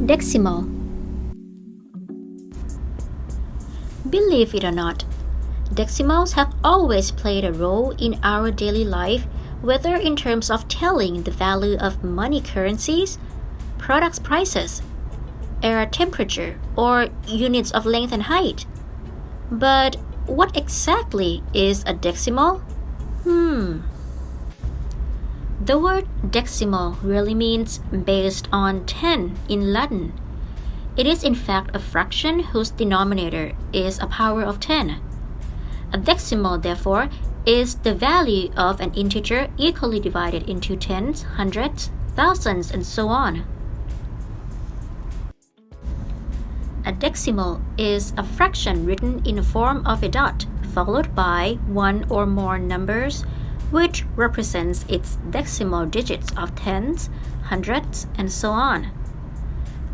Decimal. Believe it or not, decimals have always played a role in our daily life, whether in terms of telling the value of money currencies, products prices, air temperature, or units of length and height. But what exactly is a decimal? The word decimal really means based on 10 in Latin. It is in fact a fraction whose denominator is a power of 10. A decimal, therefore, is the value of an integer equally divided into tens, hundreds, thousands, and so on. A decimal is a fraction written in the form of a dot, followed by one or more numbers, which represents its decimal digits of tens, hundreds, and so on.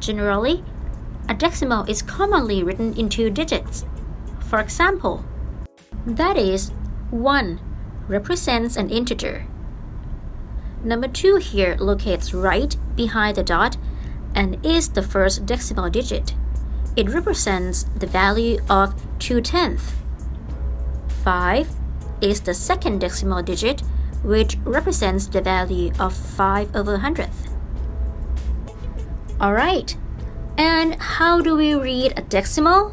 Generally, a decimal is commonly written in two digits. For example, that is, 1 represents an integer. Number 2 here locates right behind the dot and is the first decimal digit. It represents the value of 2/10. 5 is the second decimal digit, which represents the value of 5/100th. Alright, and how do we read a decimal?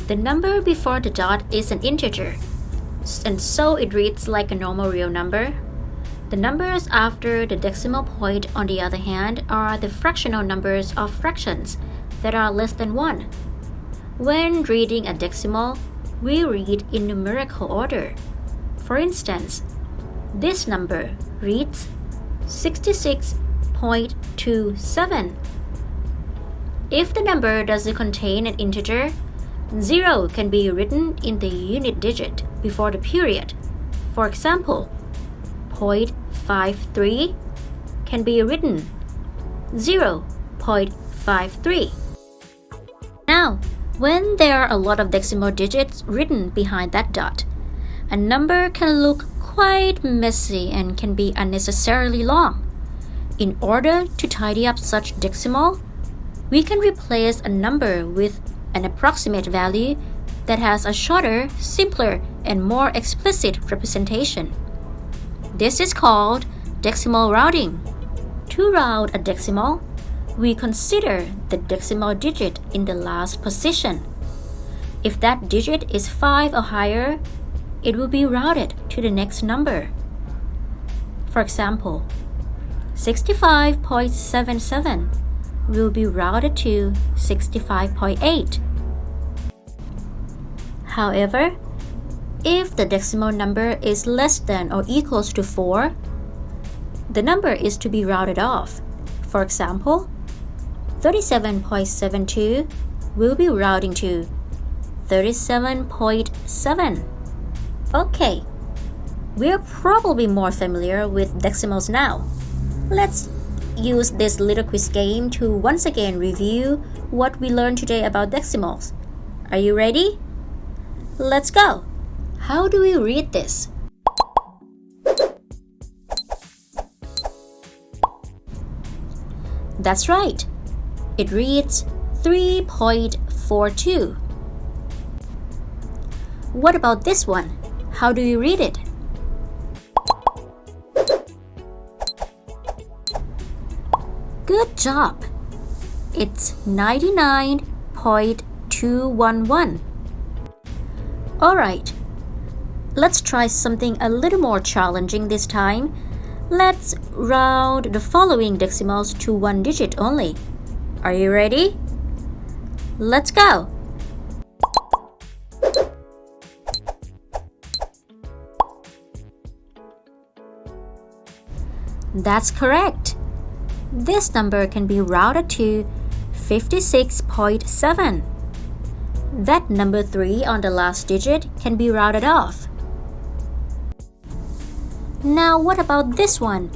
The number before the dot is an integer, and so it reads like a normal real number. The numbers after the decimal point, on the other hand, are the fractional numbers of fractions that are less than 1. When reading a decimal, we read in numerical order. For instance, this number reads 66.27. If the number doesn't contain an integer, 0 can be written in the unit digit before the period. For example, 0.53 can be written 0.53. Now, when there are a lot of decimal digits written behind that dot, a number can look quite messy and can be unnecessarily long. In order to tidy up such decimal, we can replace a number with an approximate value that has a shorter, simpler, and more explicit representation. This is called decimal rounding. To round a decimal, we consider the decimal digit in the last position. If that digit is 5 or higher, it will be rounded to the next number. For example, 65.77 will be rounded to 65.8. However, if the decimal number is less than or equals to 4, the number is to be rounded off. For example, 37.72 will be rounding to 37.7. Okay, we're probably more familiar with decimals now. Let's use this little quiz game to once again review what we learned today about decimals. Are you ready? Let's go! How do we read this? That's right. It reads 3.42. What about this one? How do you read it? Good job! It's 99.211. Alright, let's try something a little more challenging this time. Let's round the following decimals to one digit only. Are you ready? Let's go! That's correct. This number can be rounded to 56.7. That number 3 on the last digit can be rounded off. Now what about this one?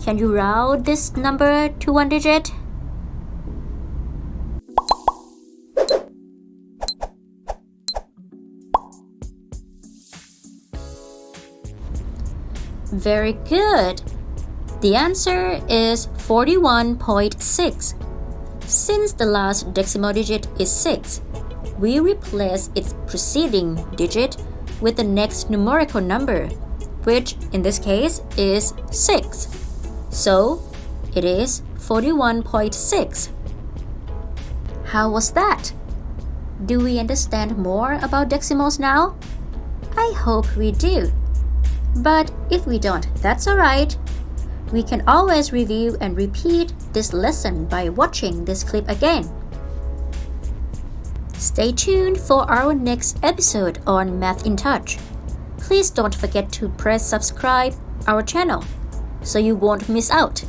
Can you round this number to one digit? Very good. The answer is 41.6. Since the last decimal digit is 6, we replace its preceding digit with the next numerical number, which in this case is 6. So, it is 41.6. How was that? Do we understand more about decimals now? I hope we do. But if we don't, that's alright. We can always review and repeat this lesson by watching this clip again. Stay tuned for our next episode on Math in Touch. Please don't forget to press subscribe our channel so you won't miss out.